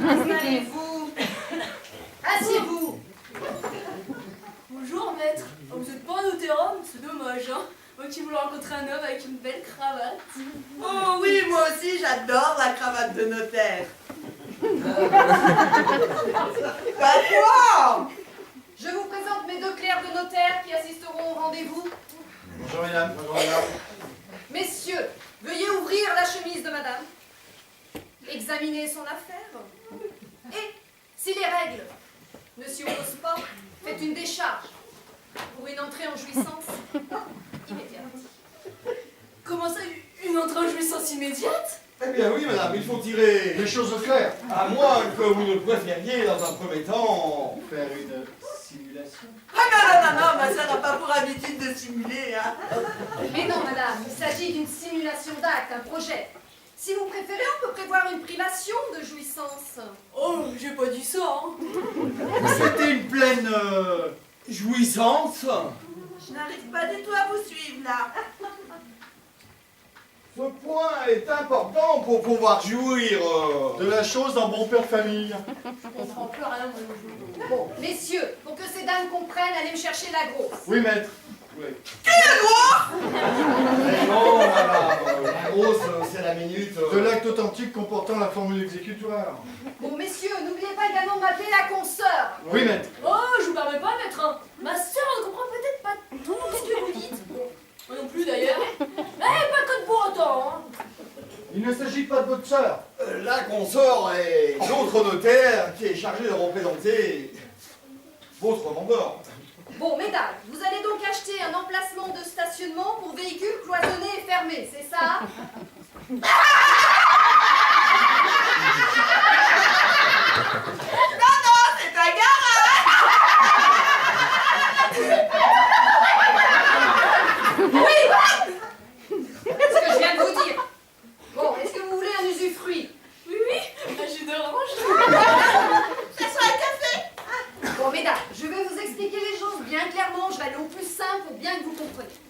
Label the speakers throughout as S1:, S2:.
S1: Installez-vous. Asseyez-vous.
S2: Bonjour maître. Oh, vous n'êtes pas un notaire, c'est dommage, hein. Moi qui voulais rencontrer un homme avec une belle cravate.
S1: Oh oui, moi aussi, j'adore la cravate de notaire. Bah quoi?
S3: Je vous présente mes deux clercs de notaire qui assisteront au rendez-vous.
S4: Bonjour mesdames, bonjour mesdames.
S3: Messieurs, veuillez ouvrir la chemise de madame, examiner son affaire, et, si les règles ne s'y opposent pas, faites une décharge pour une entrée en jouissance immédiate.
S2: Comment ça, une entrée en jouissance immédiate?
S4: Eh bien oui madame, il faut tirer les choses au clair. À moins que vous ne préfériez dans un premier temps faire une simulation.
S1: Ah non, bah, ça n'a pas pour habitude de simuler, hein.
S3: Mais non, madame, il s'agit d'une simulation d'acte, un projet. Si vous préférez, on peut prévoir une privation de jouissance.
S2: Oh, j'ai pas dit ça, hein.
S4: C'était une pleine jouissance.
S1: Je n'arrive pas du tout à vous suivre, là.
S4: Ce point est important pour pouvoir jouir de la chose d'un bon père de famille.
S2: Je comprends plus rien, moi.
S3: Bon, messieurs, pour que ces dames comprennent, allez me chercher la grosse.
S4: Oui maître. Oui.
S1: Quel gros?
S4: Non madame, la grosse c'est la minute de l'acte authentique comportant la formule exécutoire.
S3: Bon, messieurs, n'oubliez pas également de m'appeler la consoeur.
S4: Oui maître.
S2: Oh, je vous permets pas, maître, hein. Ma sœur ne comprend peut-être pas tout ce que vous dites. Moi non plus, d'ailleurs. Eh, pas que de pour autant, hein.
S4: Il ne s'agit pas de votre sœur. La consort est l'autre notaire qui est chargé de représenter votre vendeur.
S3: Bon, mesdames, vous allez donc acheter un emplacement de stationnement pour véhicules cloisonnés et fermés, c'est ça?
S1: Non, c'est un garage.
S3: Oui! C'est ce que je viens de vous dire. Bon, est-ce que vous voulez un usufruit?
S2: Oui, oui, un jus d'orange.
S1: Ça sera un café.
S3: Bon, mesdames, je vais vous expliquer les choses bien clairement, je vais aller au plus simple pour bien que vous compreniez.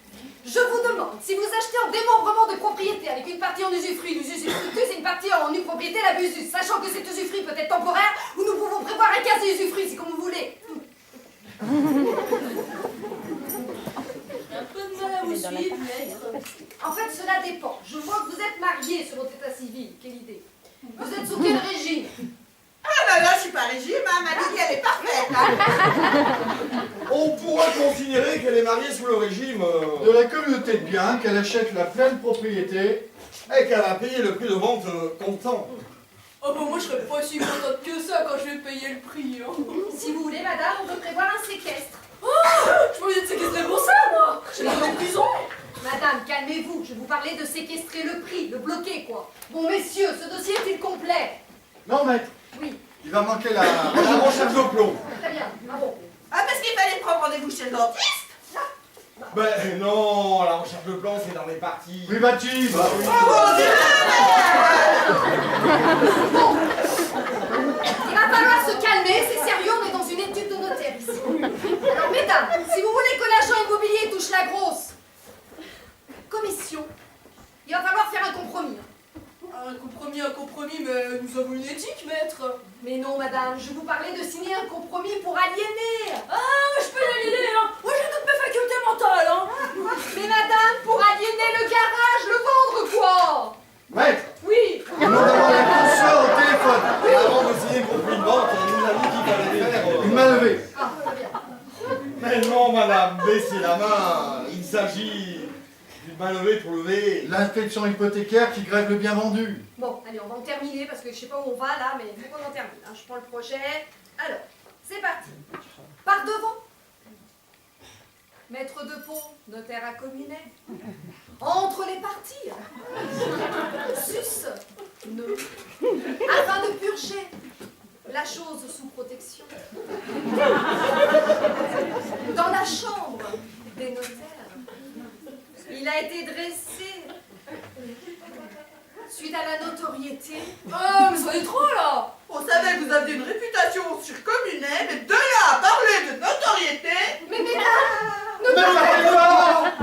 S3: Je vous demande, si vous achetez un démembrement de propriété avec une partie en usufruit, l'usufructus et une partie en nue propriété, l'abusus, sachant que cet usufruit peut être temporaire, ou nous pouvons prévoir un quasi-usufruit, c'est comme vous voulez.
S2: J'ai un peu de mal à vous suivre, maître.
S3: En fait, cela dépend. Je vois que vous êtes mariés sur votre état civil. Quelle idée. Vous êtes sous quel régime?
S1: Ah là, je suis pas régime, hein. Ma Lydie, elle est parfaite, hein.
S4: On pourrait considérer qu'elle est mariée sous le régime de la communauté de biens, qu'elle achète la pleine propriété et qu'elle va payer le prix de vente comptant.
S2: Oh, bah moi je serais pas si contente que ça quand je vais payer le prix, hein.
S3: Si vous voulez, madame, on peut prévoir un séquestre.
S2: Oh, je me dis de séquestrer pour ça, moi. Je vais aller en prison.
S3: Madame, calmez-vous. Je vous parlais de séquestrer le prix, de bloquer, quoi. Bon, messieurs, ce dossier est-il complet?
S4: Non maître,
S3: Oui.
S4: il va manquer la recherche de plomb.
S3: Très bien. Ah bon.
S1: Ah, parce qu'il fallait prendre rendez-vous chez le dentiste.
S4: Ben non, la recherche de plomb c'est dans les parties. Privative. Bah oui.
S3: Bon. Il va falloir se calmer, c'est sérieux, on est dans une étude de notaire ici. Alors, mesdames, si vous voulez que l'agent immobilier touche la grosse commission, il va falloir faire un compromis.
S2: Un compromis, mais nous avons une éthique, maître.
S3: Mais non, madame, je vous parlais de signer un compromis pour aliéner.
S2: Ah, je peux l'aliéner, hein. Moi j'ai toutes mes facultés mentales, hein.
S3: Mais madame, pour aliéner le garage, le vendre, quoi?
S4: Maître,
S3: Oui.
S4: nous avons la consoeur au téléphone. Et avant de signer le compromis de vente, on nous a dit qu'il fallait faire une main levée.
S3: Ah, très bien.
S4: Mais non madame, baissez la main. Il s'agit d'une main levée pour lever l'inscription hypothécaire qui grève le bien vendu.
S3: Bon, allez, on va en terminer parce que je sais pas où on va là, mais il faut qu'on en termine. Hein. Je prends le projet. Alors, c'est parti. Par devant. Maître de pont, notaire à communet. Entre les parties. Sus, nœud. Afin de purger la chose sous protection. Dans la chambre des notaires, il a été dressé suite à la notoriété.
S2: Ah, mais ça est trop, là.
S1: On savait que vous aviez une réputation surcommunale, mais de là à parler de notoriété.
S3: Mais mesdames, ne parlez pas.